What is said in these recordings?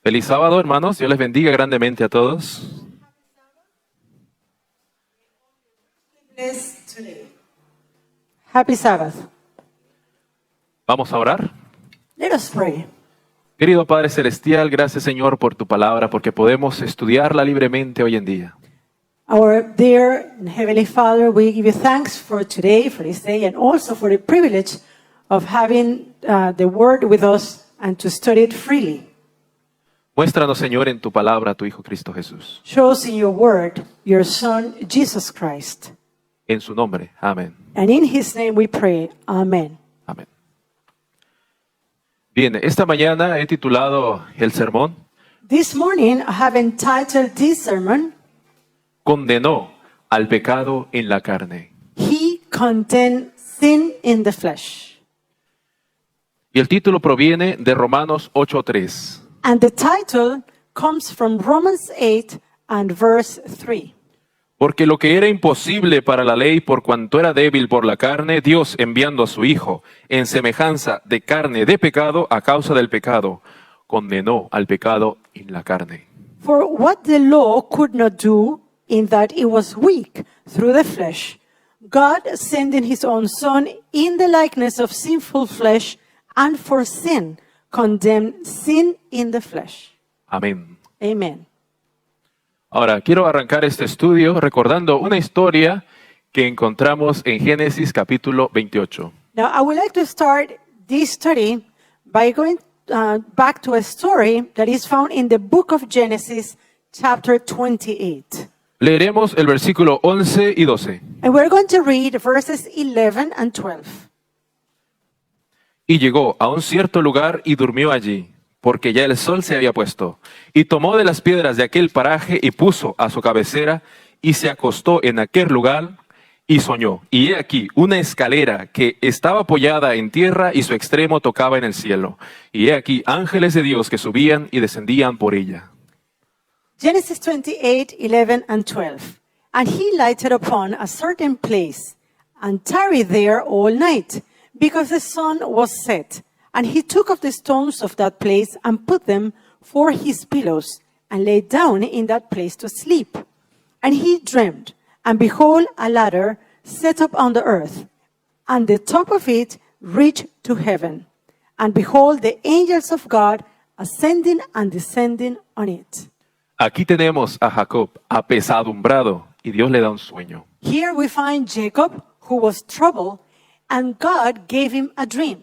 Feliz sábado, hermanos. Dios les bendiga grandemente a todos. Blessed today. Happy Sabbath. Vamos a orar. Let us pray. Querido Padre Celestial, gracias Señor por tu palabra, porque podemos estudiarla libremente hoy en día. Our dear and Heavenly Father, we give you thanks for today, for this day, and also for the privilege of having the Word with us and to study it freely. Muéstranos, Señor, en tu palabra a tu Hijo Cristo Jesús. Show us in your Word your Son, Jesus Christ. En su nombre. Amén. And in His name we pray. Amen. Amén. Bien, esta mañana he titulado el sermón This morning I have entitled this sermon, Condenó al pecado en la carne. He Condemned Sin in the Flesh. Y el título proviene de Romanos 8:3. And the title comes from Romans 8 and verse 3. Porque lo que era imposible para la ley por cuanto era débil por la carne, Dios enviando a su Hijo en semejanza de carne de pecado a causa del pecado, condenó al pecado en la carne. For what the law could not do, in that it was weak through the flesh, God sending his own Son in the likeness of sinful flesh, and for sin, condemned sin in the flesh. Amén. Amen. Ahora, quiero arrancar este estudio recordando una historia que encontramos en Génesis capítulo 28. Now, I would like to start this study by going back to a story that is found in the book of Genesis, chapter 28. Leeremos el versículo 11 y 12. And we're going to read verses 11 and 12. Y llegó a un cierto lugar y durmió allí, porque ya el sol se había puesto. Y tomó de las piedras de aquel paraje y puso a su cabecera, y se acostó en aquel lugar y soñó. Y he aquí una escalera que estaba apoyada en tierra y su extremo tocaba en el cielo. Y he aquí ángeles de Dios que subían y descendían por ella. Genesis 28, 11 and 12. And he lighted upon a certain place, and tarried there all night, because the sun was set. And he took of the stones of that place, and put them for his pillows, and lay down in that place to sleep. And he dreamed, and behold, a ladder set up on the earth, and the top of it reached to heaven. And behold, the angels of God ascending and descending on it. Aquí tenemos a Jacob apesadumbrado y Dios le da un sueño. Here we find Jacob, who was troubled, and God gave him a dream.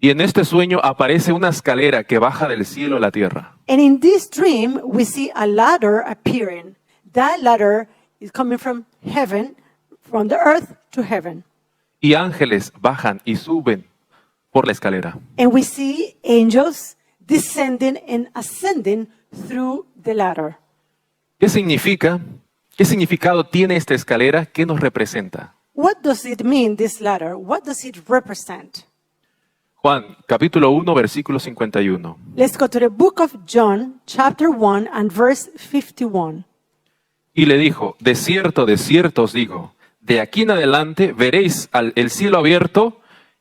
Y en este sueño aparece una escalera que baja del cielo a la tierra. And in this dream, we see a ladder appearing. That ladder is coming from heaven, from the earth to heaven. Y ángeles bajan y suben por la escalera. And we see angels descending and ascending through the ladder. ¿Qué significa? ¿Qué significado tiene esta escalera? ¿Qué nos representa? What does it mean, this ladder? What does it represent? Juan, capítulo 1, versículo 51. Let's go to the book of John, chapter 1 and verse 51. Y le dijo, de cierto os digo, de aquí en adelante veréis el cielo abierto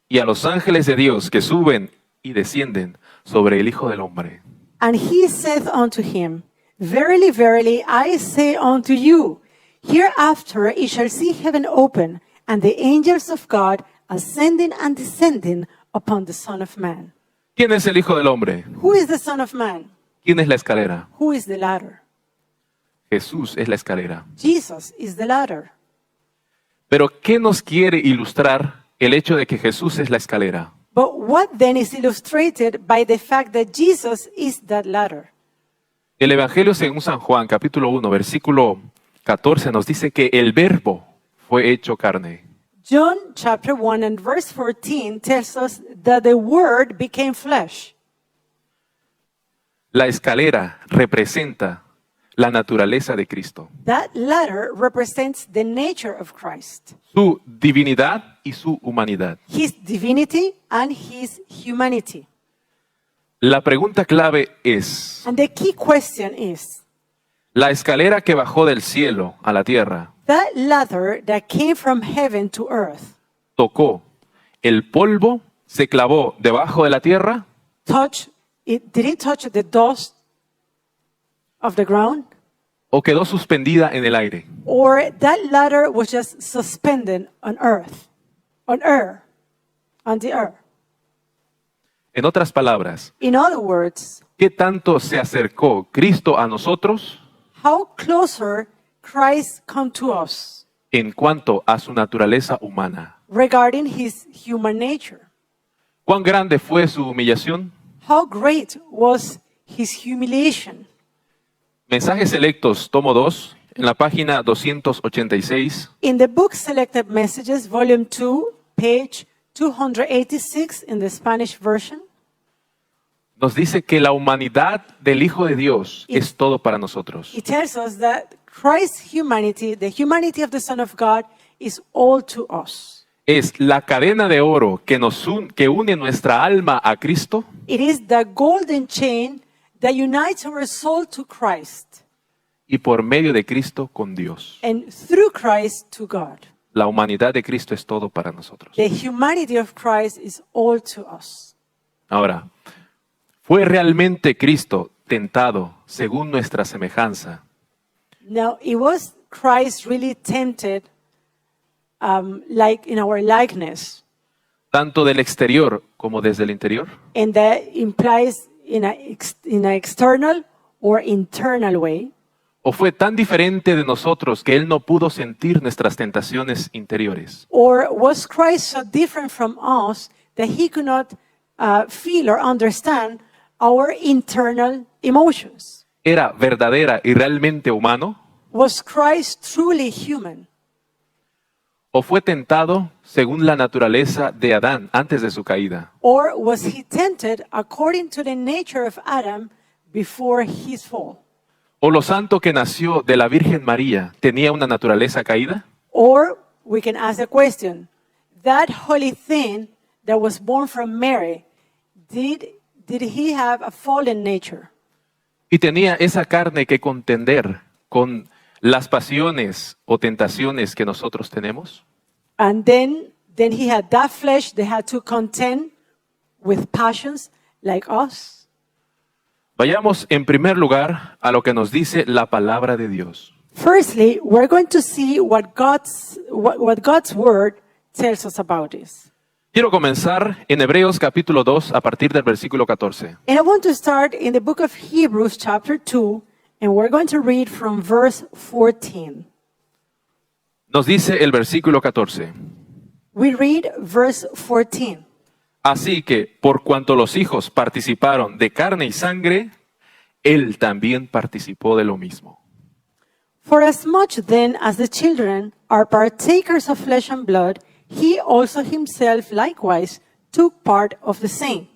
y a los ángeles de Dios que suben y descienden sobre el Hijo del Hombre. And he saith unto him, Verily, verily, I say unto you, hereafter ye shall see heaven open, and the angels of God ascending and descending upon the Son of Man. ¿Quién es el Hijo del Hombre? Who is the Son of Man? ¿Quién es la escalera? Who is the ladder? Jesús es la escalera. Jesus is the ladder. Pero ¿qué nos quiere ilustrar el hecho de que Jesús es la escalera? But what then is illustrated by the fact that Jesus is that ladder? El Evangelio según San Juan, capítulo 1, versículo 14, nos dice que el Verbo fue hecho carne. John chapter 1 and verse 14 tells us that the Word became flesh. La escalera representa la naturaleza de Cristo, That ladder represents the nature of Christ, su divinidad y su humanidad. his divinity and his humanity. La pregunta clave es, And the key question is, la escalera que bajó del cielo a la tierra, that ladder that came from heaven to earth, tocó el polvo, se clavó debajo de la tierra, did it touch the dust of the ground, o quedó suspendida en el aire. or that ladder was just suspended on earth, on air, on the earth. En otras palabras, In other words, ¿qué tanto se acercó Cristo a nosotros how closer Christ come to us en cuanto a su naturaleza humana? regarding his human nature? ¿Cuán grande fue su humillación? How great was his humiliation? Mensajes Selectos, tomo 2, en la página 286, In the book Selected Messages, volume 2, page 286 in the Spanish version, nos dice que la humanidad del Hijo de Dios es todo para nosotros. it tells us that Christ's humanity, the humanity of the Son of God, is all to us. Es la cadena de oro que que une nuestra alma a Cristo It is the golden chain that unites our soul to Christ y por medio de Cristo con Dios. and through Christ to God. La humanidad de Cristo es todo para nosotros. The humanity of Christ is all to us. Ahora, ¿fue realmente Cristo tentado según nuestra semejanza? Now, it was Christ really tempted like in our likeness, Tanto del exterior como desde el interior. and that implies in an external or internal way? ¿O fue tan diferente de nosotros que Él no pudo sentir nuestras tentaciones interiores? Or was Christ so different from us that he could not feel or understand our internal emotions? ¿Era verdadera y realmente humano? Was Christ truly human? ¿O fue tentado según la naturaleza de Adán antes de su caída? Or was he tempted according to the nature of Adam before his fall? ¿O lo santo que nació de la Virgen María tenía una naturaleza caída? Or we can ask the question, that holy thing that was born from Mary, did he have a fallen nature? ¿Y tenía esa carne que contender con las pasiones o tentaciones que nosotros tenemos? And then he had that flesh that had to contend with passions like us. Vayamos en primer lugar a lo que nos dice la palabra de Dios. Firstly, we're going to see what God's word tells us about this. Quiero comenzar en Hebreos capítulo 2 a partir del versículo 14. And I want to start in the book of Hebrews chapter 2, and we're going to read from verse 14. Nos dice el versículo 14. We read verse 14. Así que, por cuanto los hijos participaron de carne y sangre, Él también participó de lo mismo. For as much then as the children are partakers of flesh and blood, he also himself likewise took part of the same.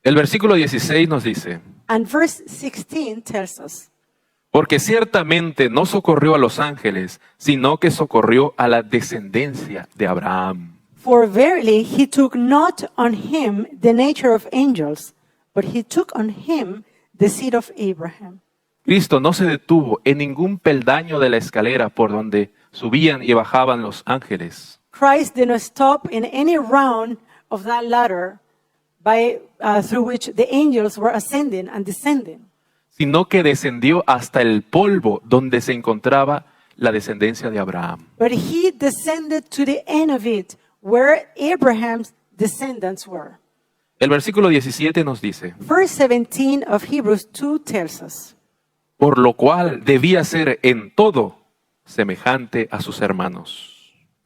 El versículo 16 nos dice, And verse 16 tells us, porque ciertamente no socorrió a los ángeles, sino que socorrió a la descendencia de Abraham. For verily he took not on him the nature of angels, but he took on him the seed of Abraham. Cristo no se detuvo en ningún peldaño de la escalera por donde subían y bajaban los ángeles, Christ did not stop in any round of that ladder through which the angels were ascending and descending, sino que descendió hasta el polvo donde se encontraba la descendencia de Abraham. but he descended to the end of it, where Abraham's descendants were. El versículo 17 nos dice, Verse 17 of Hebrews 2 tells us, por lo cual debía ser en todo semejante a sus hermanos.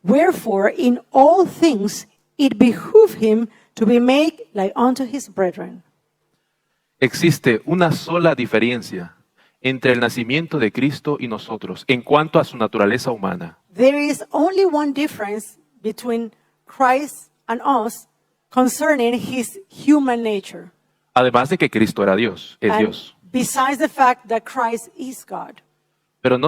wherefore in all things it behooved him to be made like unto his brethren. Existe una sola diferencia entre el nacimiento de Cristo y nosotros en cuanto a su naturaleza humana. There is only one difference between Christ and us concerning his human nature. Además de que Cristo era Dios, es And Dios. besides the fact that Christ is God. Pero no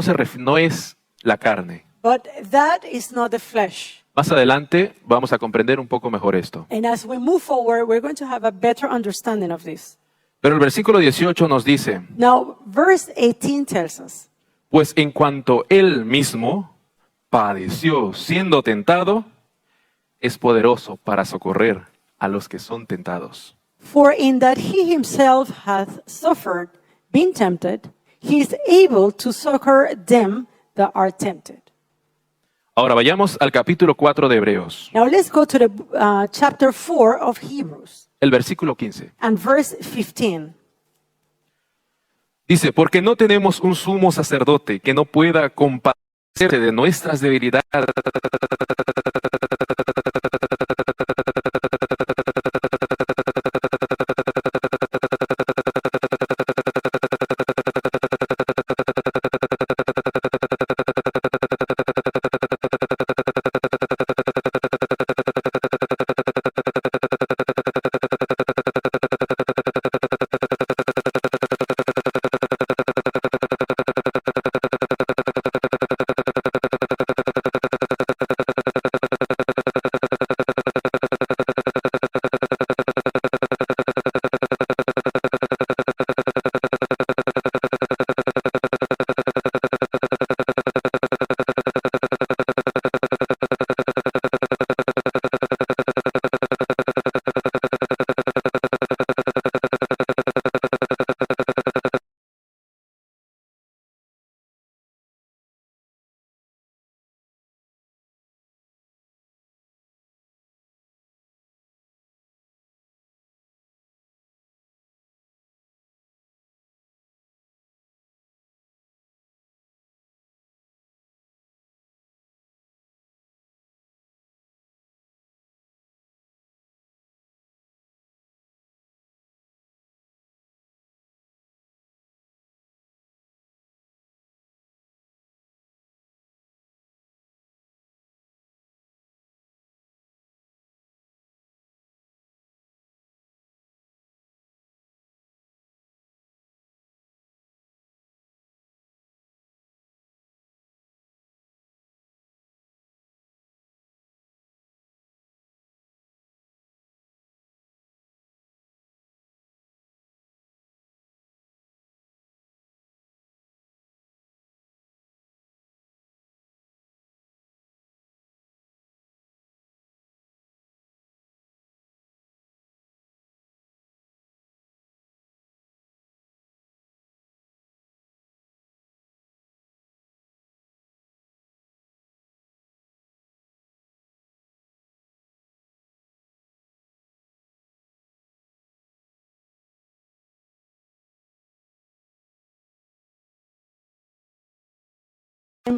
es la carne. But that is not the flesh. Más adelante vamos a comprender un poco mejor esto. And as we move forward, we're going to have a better understanding of this. Pero el versículo 18 nos dice, Now, verse 18 tells us, pues en cuanto Él mismo padeció siendo tentado, es poderoso para socorrer a los que son tentados. for in that he himself hath suffered, been tempted, he is able to succor them that are tempted. Ahora vayamos al capítulo 4 de Hebreos, Now let's go to the chapter 4 of Hebrews el versículo 15. and verse 15. Dice, porque no tenemos un sumo sacerdote que no pueda compadecerse de nuestras debilidades,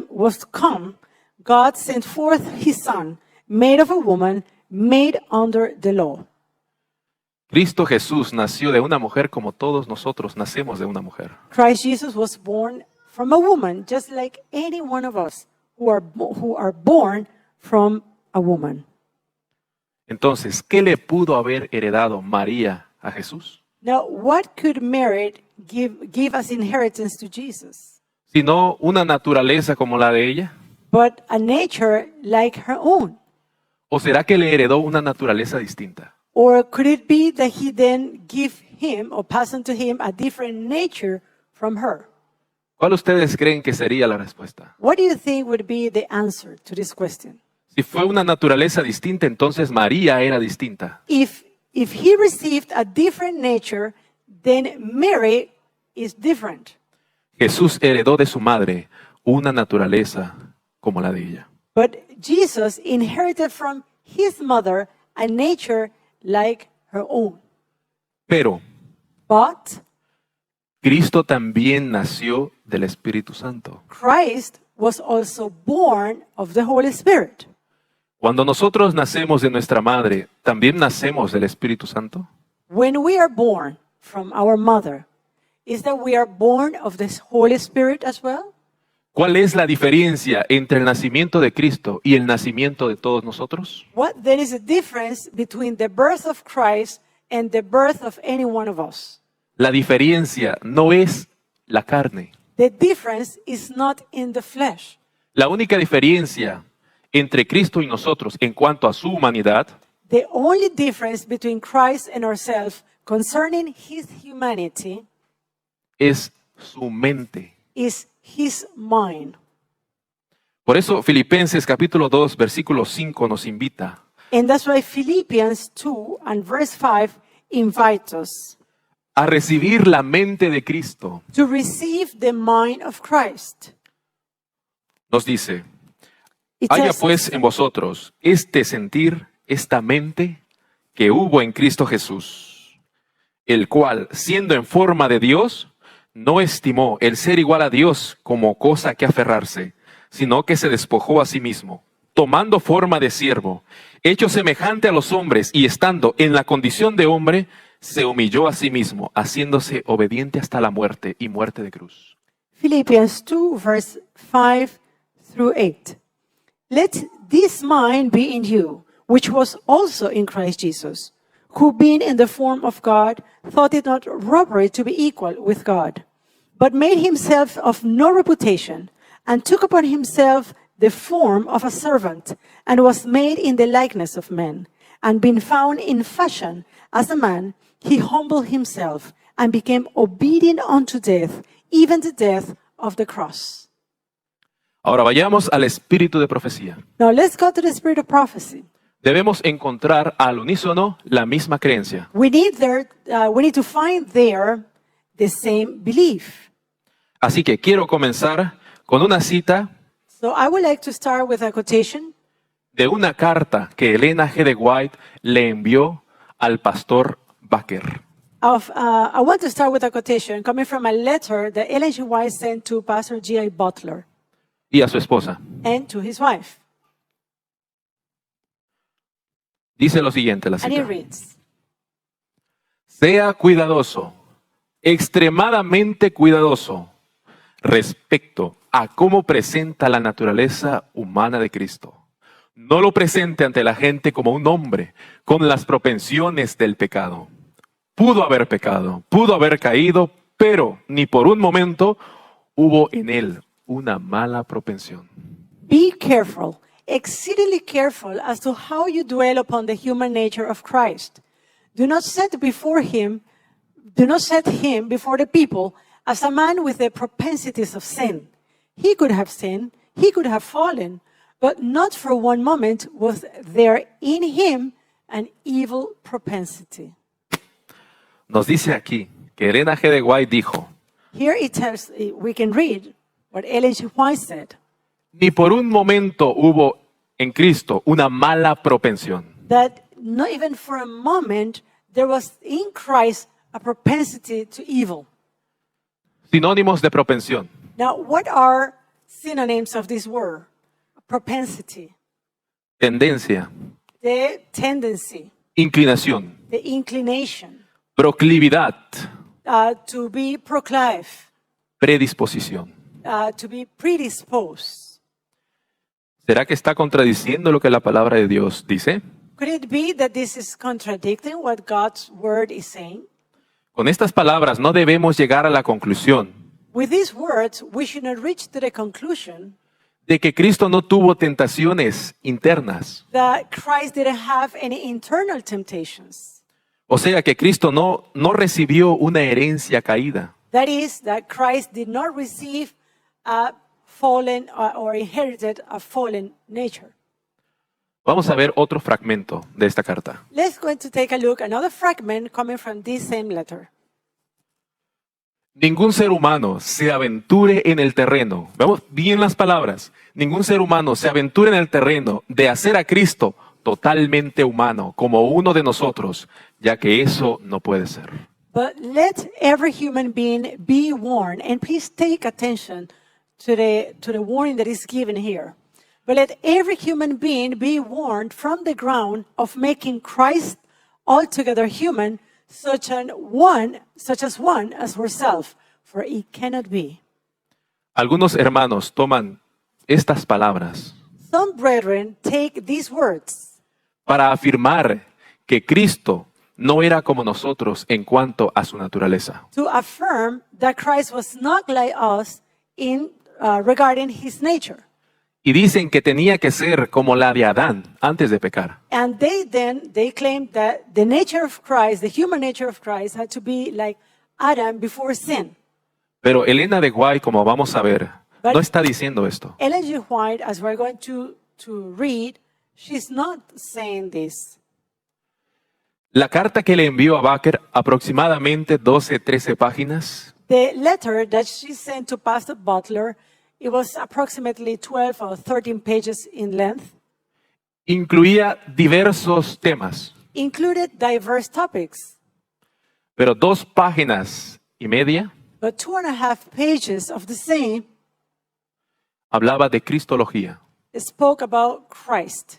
Was come, God sent forth his Son, made of a woman, made under the law. Cristo Jesús nació de una mujer como todos nosotros nacemos de una mujer. Christ Jesus was born from a woman, just like any one of us who are born from a woman. Entonces, ¿qué le pudo haber heredado María a Jesús? Now, what could Mary give as inheritance to Jesus? Sino una naturaleza como la de ella. But a nature like her own. ¿O será que le heredó una naturaleza distinta? Or could it be that he then give him or pass on to him a different nature from her? ¿Cuál ustedes creen que sería la respuesta? What do you think would be the answer to this question? Si fue una naturaleza distinta, entonces María era distinta. If he received a different nature, then Mary is different. Jesús heredó de su madre una naturaleza como la de ella. But Jesus inherited from his mother a nature like her own. Pero But Cristo también nació del Espíritu Santo. Christ was also born of the Holy Spirit. Cuando nosotros nacemos de nuestra madre, ¿también nacemos del Espíritu Santo? When we are born from our mother, is that we are born of the Holy Spirit as well? ¿Cuál es la diferencia entre el nacimiento de Cristo y el nacimiento de todos nosotros? What then is the difference between the birth of Christ and the birth of any one of us? La diferencia no es la carne. The difference is not in the flesh. La única diferencia entre Cristo y nosotros en cuanto a su humanidad The only difference between Christ and ourselves concerning his humanity es su mente. is his mind. Por eso Filipenses capítulo 2 versículo 5 nos invita And that's why Philippians 2 and verse 5 invite us a recibir la mente de Cristo. to receive the mind of Christ. Nos dice, It haya tells pues us, en vosotros este sentir, esta mente que hubo en Cristo Jesús, el cual, siendo en forma de Dios, no estimó el ser igual a Dios como cosa que aferrarse, sino que se despojó a sí mismo, tomando forma de siervo, hecho semejante a los hombres y estando en la condición de hombre, se humilló a sí mismo, haciéndose obediente hasta la muerte y muerte de cruz. Philippians 2, verse 5 through 8. Let this mind be in you, which was also in Christ Jesus, who being in the form of God, thought it not robbery to be equal with God, but made himself of no reputation, and took upon himself the form of a servant, and was made in the likeness of men. And being found in fashion as a man, he humbled himself, and became obedient unto death, even the death of the cross. Ahora vayamos al espíritu de profecía. Now let's go to the spirit of prophecy. Debemos encontrar al unísono la misma creencia. We need to find there the same belief. Así que quiero comenzar con una cita So I would like to start with a quotation de una carta que Elena G. de White le envió al pastor Baker. I want to start with a quotation coming from a letter that Ellen G. White sent to Pastor G.I. Butler Y a su esposa. and to his wife. Dice lo siguiente la And he cita. reads, Sea cuidadoso, extremadamente cuidadoso, respecto a cómo presenta la naturaleza humana de Cristo. No lo presente ante la gente como un hombre con las propensiones del pecado. Pudo haber pecado, pudo haber caído, pero ni por un momento hubo en él una mala propensión. Be careful, exceedingly careful as to how you dwell upon the human nature of Christ. Do not set him before the people as a man with the propensities of sin. He could have sinned, he could have fallen, but not for one moment was there in him an evil propensity. Nos dice aquí que Elena G. de White dijo, Here we can read what Ellen G. White said, ni por un momento hubo en Cristo una mala propensión. that not even for a moment there was in Christ a propensity to evil. Sinónimos de propensión. Now, what are synonyms of this word? Propensity, Tendencia, the tendency, inclinación, the inclination, proclividad, to be proclive, predisposición. to be predisposed. ¿Será que está contradiciendo lo que la palabra de Dios dice? Could it be that this is contradicting what God's word is saying? Con estas palabras no debemos llegar a la conclusión With these words, we should not reach to the conclusion de que Cristo no tuvo tentaciones internas. that Christ didn't have any internal temptations. O sea que Cristo no recibió una herencia caída. That is, that Christ did not receive a fallen or inherited a fallen nature. Vamos a ver otro fragmento de esta carta. Let's go to take a look, another fragment coming from this same letter. Ningún ser humano se aventure en el terreno. Vemos bien las palabras. Ningún ser humano se aventure en el terreno de hacer a Cristo totalmente humano, como uno de nosotros, ya que eso no puede ser. But let every human being be warned, and please take attention to the warning that is given here. But let every human being be warned from the ground of making Christ altogether human, such as one as ourselves, for it cannot be. Algunos hermanos toman estas palabras Some brethren take these words para afirmar que Cristo no era como nosotros en cuanto a su naturaleza. to affirm that Christ was not like us in regarding his nature. Y dicen que tenía que ser como la de Adán antes de pecar. And they claimed that the nature of Christ, the human nature of Christ, had to be like Adam before sin. Pero Elena de White, como vamos a ver, no está diciendo esto. Ellen G. White, as we're going to read, she's not saying this. La carta que le envió a Baker, aproximadamente 12-13 páginas, The letter that she sent to Pastor Butler, it was approximately 12 or 13 pages in length, incluía diversos temas, included diverse topics, pero 2 páginas y media but 2.5 pages of the same hablaba de cristología. spoke about Christ.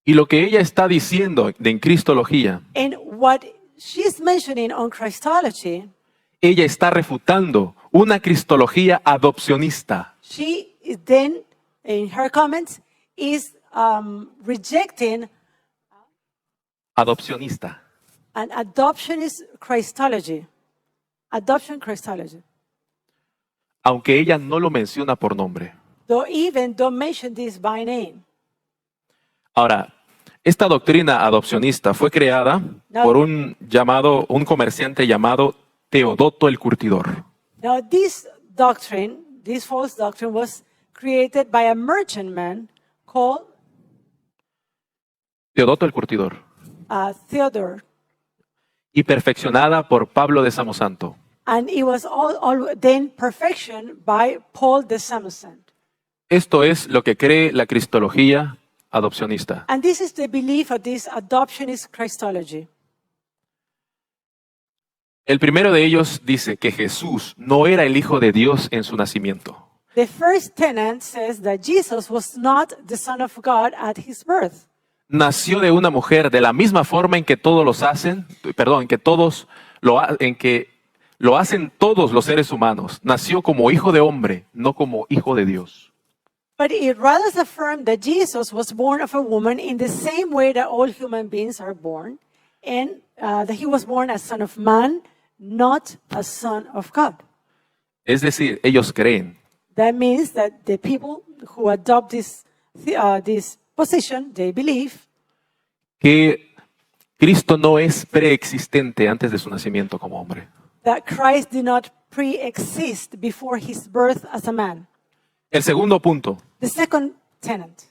Y lo que ella está diciendo en cristología, And what she's mentioning on Christology, ella está refutando una cristología adopcionista. she is then, in her comments, is rejecting Adopcionista. an adoptionist Christology. Adoption Christology. Aunque ella no lo menciona por nombre. Though even don't mention this by name. Ahora, esta doctrina adopcionista fue creada por un comerciante llamado Teodoto el Curtidor. Now this doctrine, this false doctrine was created by a merchantman called Teodoto el Curtidor. Theodore. Y perfeccionada por Pablo de Samosanto. And it was all then perfection by Paul de Samosant. Esto es lo que cree la cristología adopcionista. And this is the belief of this adoptionist Christology. El primero de ellos dice que Jesús no era el Hijo de Dios en su nacimiento. The first tenet says that Jesus was not the Son of God at his birth. Nació de una mujer de la misma forma en que lo hacen todos los seres humanos. Nació como hijo de hombre, no como hijo de Dios. But it rather affirmed that Jesus was born of a woman in the same way that all human beings are born, and that he was born as son of man, not as son of God. Es decir, ellos creen That means that the people who adopt this position, they believe que Cristo no es preexistente antes de su nacimiento como hombre. that Christ did not pre-exist before his birth as a man. El segundo punto The second tenet.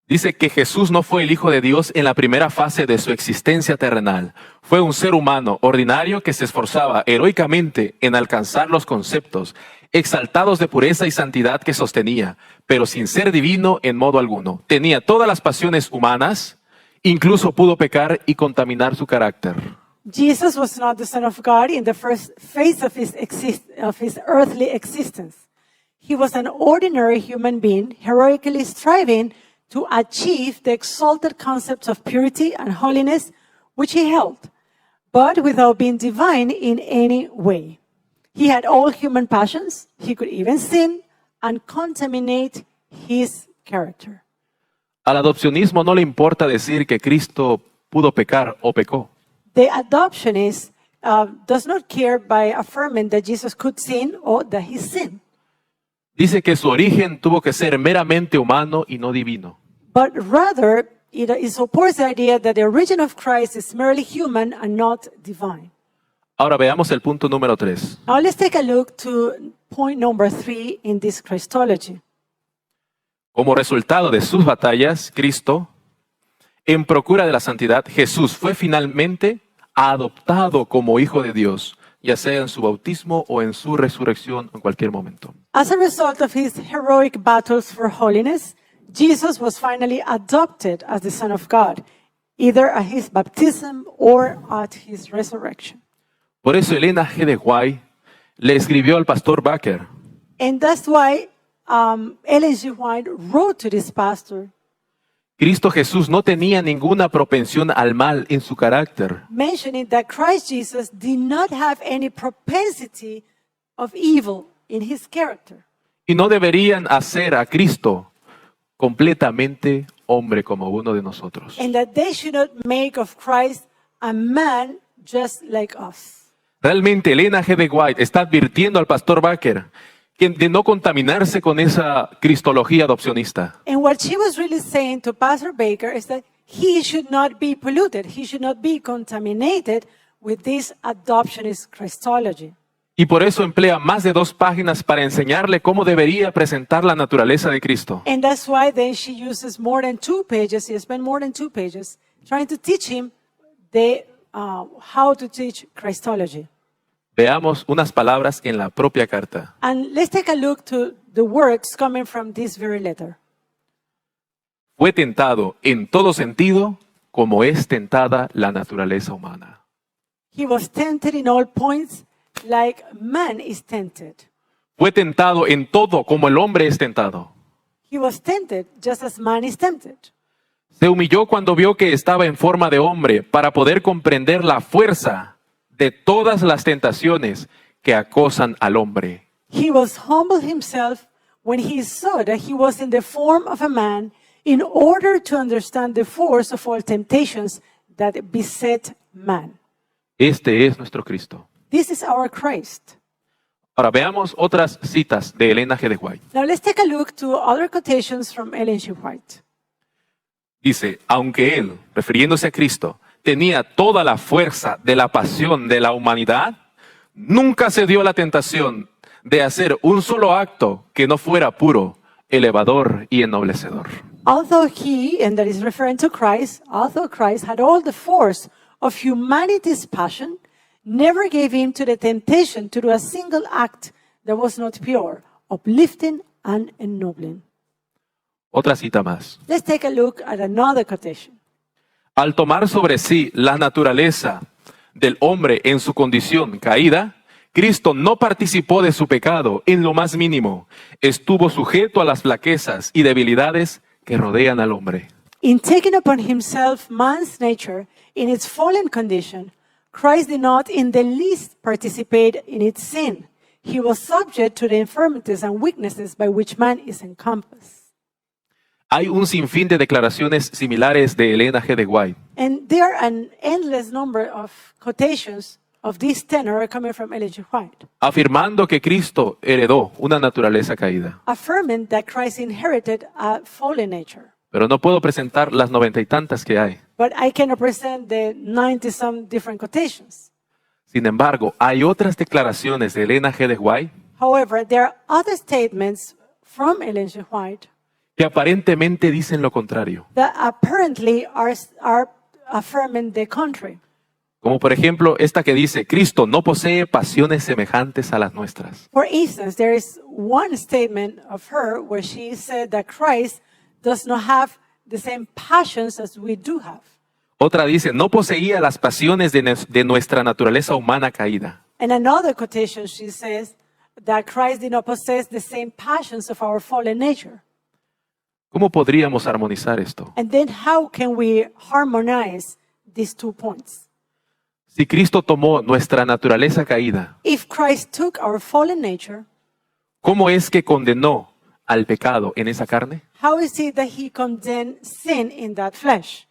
dice que Jesús no fue el Hijo de Dios en la primera fase de su existencia terrenal. Fue un ser humano ordinario que se esforzaba heroicamente en alcanzar los conceptos exaltados de pureza y santidad que sostenía, pero sin ser divino en modo alguno. Tenía todas las pasiones humanas, incluso pudo pecar y contaminar su carácter. Jesus was not the Son of God in the first phase of his earthly existence. He was an ordinary human being, heroically striving to achieve the exalted concepts of purity and holiness which he held, but without being divine in any way. He had all human passions. He could even sin and contaminate his character. Al adopcionismo no le importa decir que Cristo pudo pecar o pecó. The adoptionist does not care by affirming that Jesus could sin or that he sinned, Dice que su origen tuvo que ser meramente humano y no divino. but rather it supports the idea that the origin of Christ is merely human and not divine. Ahora veamos el punto número 3. Now let's take a look to point number 3 in this Christology. Como resultado de sus batallas, Cristo, en procura de la santidad, Jesús fue finalmente adoptado como Hijo de Dios, ya sea en su bautismo o en su resurrección en cualquier momento. As a result of his heroic battles for holiness, Jesus was finally adopted as the Son of God, either at his baptism or at his resurrection. Por eso Elena G. de White le escribió al pastor Baker: And that's why Ellen G. White wrote to this pastor, Cristo Jesús no tenía ninguna propensión al mal en su carácter. mentioning that Christ Jesus did not have any propensity of evil in his character. Y no deberían hacer a Cristo completamente hombre como uno de nosotros. And that they should not make of Christ a man just like us. Realmente Elena G. de White está advirtiendo al pastor Baker de no contaminarse con esa cristología adopcionista. And what she was really saying to Pastor Baker is that he should not be polluted. He should not be contaminated with this adoptionist Christology. Y por eso emplea más de 2 páginas para enseñarle cómo debería presentar la naturaleza de Cristo. And that's why then she uses more than 2 pages. She spent more than 2 pages trying to teach him how to teach Christology. Veamos unas palabras en la propia carta. And let's take a look to the words coming from this very letter. Fue tentado en todo sentido como es tentada la naturaleza humana. He was tempted in all points like man is tempted. Fue tentado en todo como el hombre es tentado. He was tempted just as man is tempted. Se humilló cuando vio que estaba en forma de hombre para poder comprender la fuerza de todas las tentaciones que acosan al hombre. He was humbled himself when he saw that he was in the form of a man in order to understand the force of all temptations that beset man. Este es nuestro Cristo. This is our Christ. Ahora veamos otras citas de Elena G. de White. Now let's take a look to other quotations from Ellen G. White. Dice, aunque él, refiriéndose a Cristo, tenía toda la fuerza de la pasión de la humanidad, nunca se dio la tentación de hacer un solo acto que no fuera puro, elevador y ennoblecedor. Although he, and that is referring to Christ, although Christ had all the force of humanity's passion, never gave in to the temptation to do a single act that was not pure, uplifting and ennobling. Otra cita más. Let's take a look at another quotation. Al tomar sobre sí la naturaleza del hombre en su condición caída, Cristo no participó de su pecado en lo más mínimo. Estuvo sujeto a las flaquezas y debilidades que rodean al hombre. In taking upon himself man's nature in its fallen condition, Christ did not in the least participate in its sin. He was subject to the infirmities and weaknesses by which man is encompassed. Hay un sinfín de declaraciones similares de Elena G. de White. And there are an endless number of quotations of this tenor coming from Ellen G. White, Afirmando que Cristo heredó una naturaleza caída. affirming that Christ inherited a fallen nature. Pero no puedo presentar las 90 y tantas que hay. But I cannot present the 90-some different quotations. Sin embargo, hay otras declaraciones de Elena G. de White However, there are other statements from Ellen G. White que aparentemente dicen lo contrario. that apparently are affirming the contrary. Como por ejemplo esta que dice, Cristo no posee pasiones semejantes a las nuestras. For instance, there is one statement of her where she said that Christ does not have the same passions as we do have. Otra dice, no poseía las pasiones de nuestra naturaleza humana caída. And another quotation, she says that Christ did not possess the same passions of our fallen nature. ¿Cómo podríamos armonizar esto? And then how can we harmonize these 2 points? Si Cristo tomó nuestra naturaleza caída, If Christ took our fallen nature, ¿cómo es que condenó al pecado en esa carne? how is it that he condemned sin in that flesh?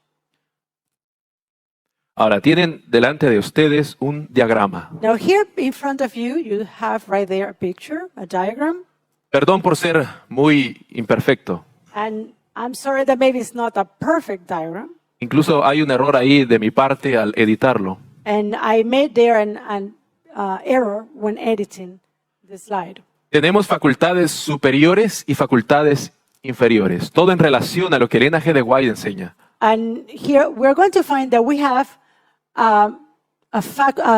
Ahora, tienen delante de ustedes un diagrama. Now here in front of you, you have right there a picture, a diagram. Perdón por ser muy imperfecto. And I'm sorry that maybe it's not a perfect diagram. Incluso hay un error ahí de mi parte al editarlo. And I made there an error when editing the slide. Tenemos facultades superiores y facultades inferiores. Todo en relación a lo que Elena G. de White enseña. And here we're going to find that we have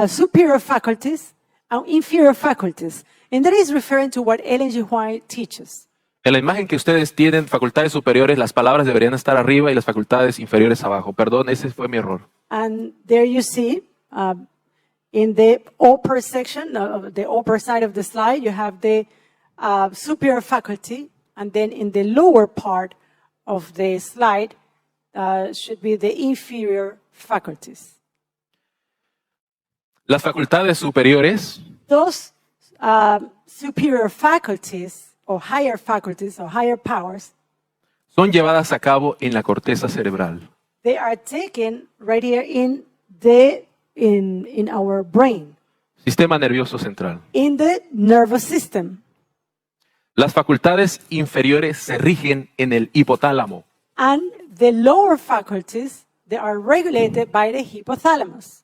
superior faculties and inferior faculties. And that is referring to what Ellen G. White teaches. En la imagen que ustedes tienen, facultades superiores, las palabras deberían estar arriba y las facultades inferiores abajo. Perdón, ese fue mi error. And there you see, in the upper section, the upper side of the slide, you have the superior faculty. And then in the lower part of the slide should be the inferior faculties. Las facultades superiores Those superior faculties or higher powers, son llevadas a cabo en la corteza cerebral. they are taken right here in our brain, Sistema nervioso central. in the nervous system. Las facultades inferiores se rigen en el hipotálamo. And the lower faculties, they are regulated by the hypothalamus.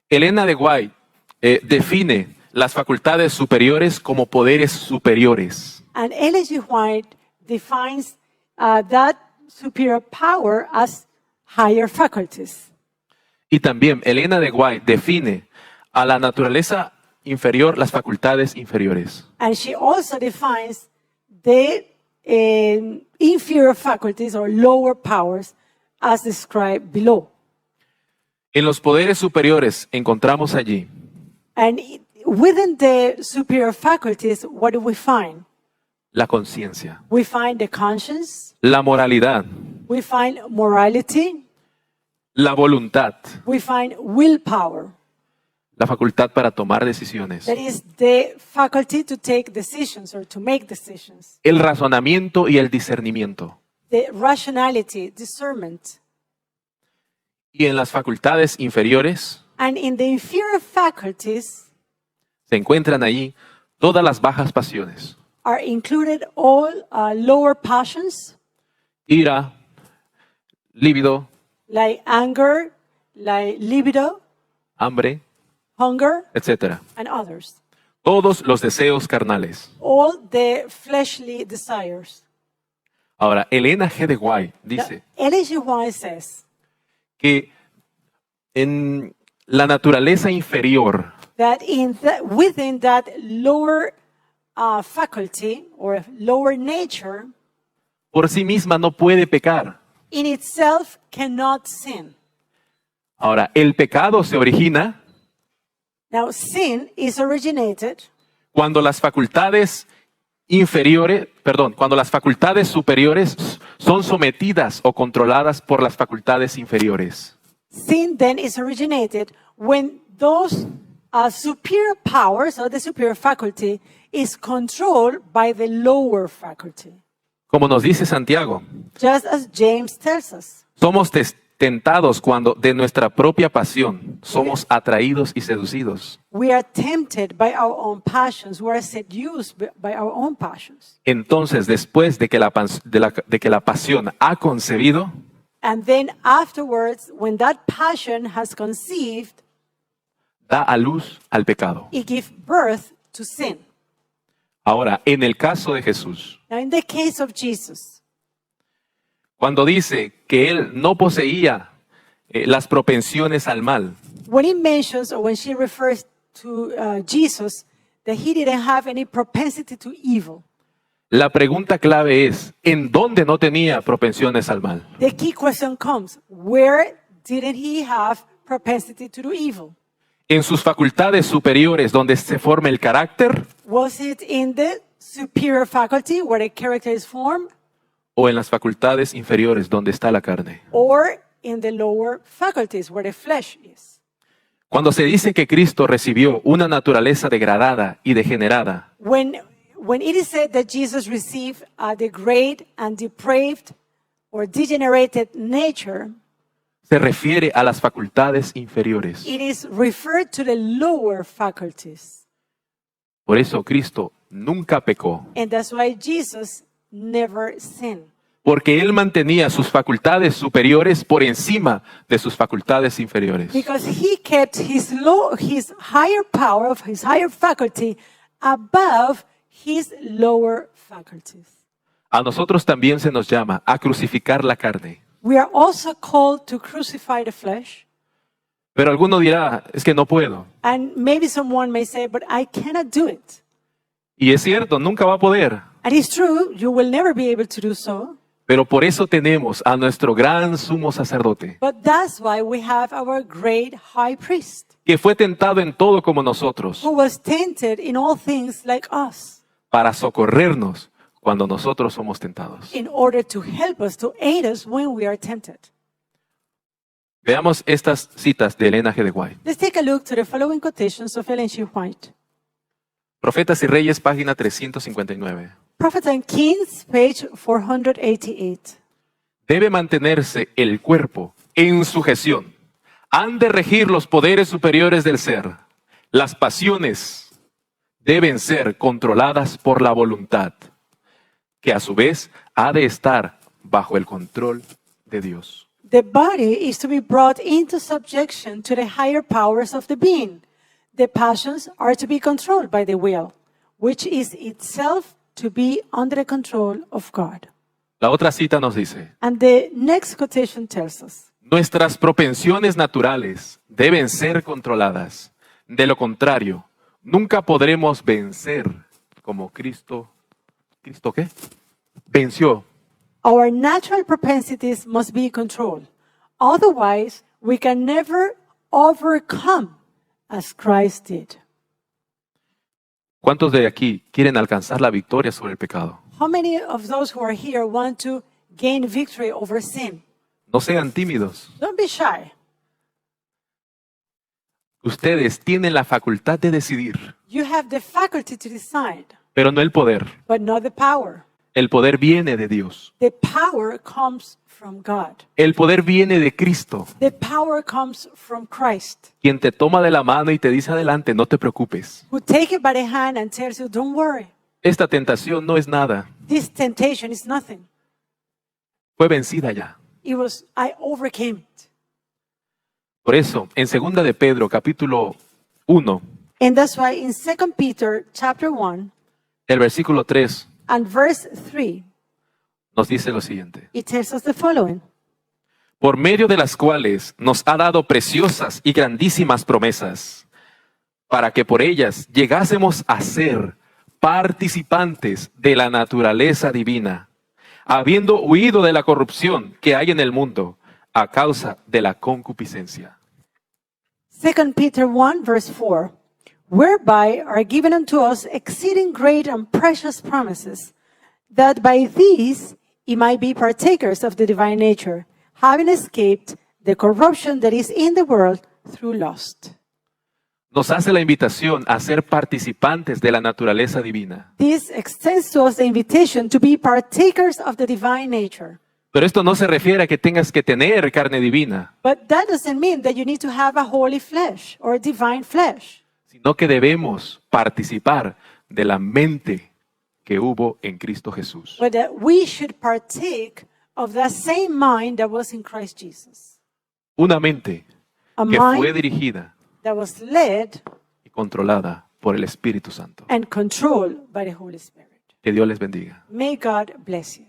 Elena de White define las facultades superiores como poderes superiores. And Ellen G. White defines that superior power as higher faculties. Y también Elena de White define a la naturaleza inferior las facultades inferiores. And she also defines the inferior faculties or lower powers as described below. En los poderes superiores encontramos allí And within the superior faculties, what do we find? la conciencia, We find the conscience, la moralidad, we find morality, la voluntad, we find willpower. la facultad para tomar decisiones, That is the faculty to take decisions or to make decisions. el razonamiento y el discernimiento. The rationality, discernment. Y en las facultades inferiores And in the inferior faculties se encuentran allí todas las bajas pasiones, are included all lower passions ira, líbido, like anger, like libido, hambre, hunger, etc. and others. Todos los deseos carnales. All the fleshly desires. Ahora, Elena G. de White dice Ellen G. White says que en la naturaleza inferior that within that lower faculty or lower nature, por sí misma no puede pecar. in itself cannot sin. Ahora, el pecado se origina Now, sin is originated cuando las facultades cuando las facultades superiores son sometidas o controladas por las facultades inferiores. Sin then is originated when those superior powers or the superior faculty is controlled by the lower faculty. Como nos dice Santiago, Just as James tells us. somos tentados cuando de nuestra propia pasión somos atraídos y seducidos. We are tempted by our own passions. We are seduced by our own passions. Entonces, después de que la pasión ha concebido, And then afterwards, when that passion has conceived, da a luz al pecado. it gives birth to sin. Ahora, en el caso de Jesús, Now, in the case of Jesus, cuando dice que él no poseía las propensiones al mal, when he mentions or when she refers to Jesus, that he didn't have any propensity to evil, la pregunta clave es, ¿en dónde no tenía propensiones al mal? the key question comes, where didn't he have propensity to do evil? ¿En sus facultades superiores donde se forma el carácter Was it in the superior faculty where the character is formed, o en las facultades inferiores donde está la carne? or in the lower faculties where the flesh is? Cuando se dice que Cristo recibió una naturaleza degradada y degenerada, When it is said that Jesus received a degraded and depraved or degenerated nature, se refiere a las facultades inferiores. it is referred to the lower faculties. Por eso Cristo nunca pecó, And that's why Jesus never sinned. porque Él mantenía sus facultades superiores por encima de sus facultades inferiores. Because he kept his higher power of his higher faculty above his lower faculties. A nosotros también se nos llama a crucificar la carne. We are also called to crucify the flesh. Pero alguno dirá, es que no puedo. And maybe someone may say, but I cannot do it. Y es cierto, nunca va a poder. And it's true, you will never be able to do so. Pero por eso tenemos a nuestro gran sumo sacerdote, But that's why we have our great high priest, que fue tentado en todo como nosotros, who was tempted in all things like us, para socorrernos cuando nosotros somos tentados. in order to help us, to aid us when we are tempted. Veamos estas citas de Elena G. de White. Let's take a look to the following quotations of Ellen G. White. Profetas y Reyes, página 359. Prophets and Kings, page 488. Debe mantenerse el cuerpo en sujeción. Han de regir los poderes superiores del ser. Las pasiones deben ser controladas por la voluntad, que a su vez ha de estar bajo el control de Dios. The body is to be brought into subjection to the higher powers of the being. The passions are to be controlled by the will, which is itself to be under the control of God. La otra cita nos dice, And the next quotation tells us, Nuestras propensiones naturales deben ser controladas. De lo contrario, nunca podremos vencer como Cristo. ¿Cristo qué? Venció. Our natural propensities must be controlled. Otherwise, we can never overcome as Christ did. ¿Cuántos de aquí quieren alcanzar la victoria sobre el pecado? How many of those who are here want to gain victory over sin? No sean tímidos. Don't be shy. Ustedes tienen la facultad de decidir, You have the faculty to decide, pero no el poder. but not the power. El poder viene de Dios. The power comes from God. El poder viene de Cristo, The power comes from Christ, quien te toma de la mano y te dice adelante, no te preocupes. who take it by the hand and tells you, don't worry. Esta tentación no es nada. This temptation is nothing. Fue vencida ya. I overcame it. Por eso, en 2 de Pedro, capítulo 1, And that's why in 2 Peter chapter 1 el versículo 3 and verse 3, nos dice lo siguiente. it tells us the following. Por medio de las cuales nos ha dado preciosas y grandísimas promesas, para que por ellas llegásemos a ser participantes de la naturaleza divina, habiendo huido de la corrupción que hay en el mundo a causa de la concupiscencia. 2 Peter 1 verse 4, whereby are given unto us exceeding great and precious promises, that by these ye might be partakers of the divine nature, having escaped the corruption that is in the world through lust. Nos hace la invitación a ser participantes de la naturaleza divina. This extends to us the invitation to be partakers of the divine nature. Pero esto no se refiere a que tengas que tener carne divina, But that doesn't mean that you need to have a holy flesh or a divine flesh. sino que debemos participar de la mente que hubo en Cristo Jesús. But that we should partake of that same mind that was in Christ Jesus. Una mente A que fue mind dirigida that was led y controlada por el Espíritu Santo. and controlled by the Holy Spirit. Que Dios les bendiga. May God bless you.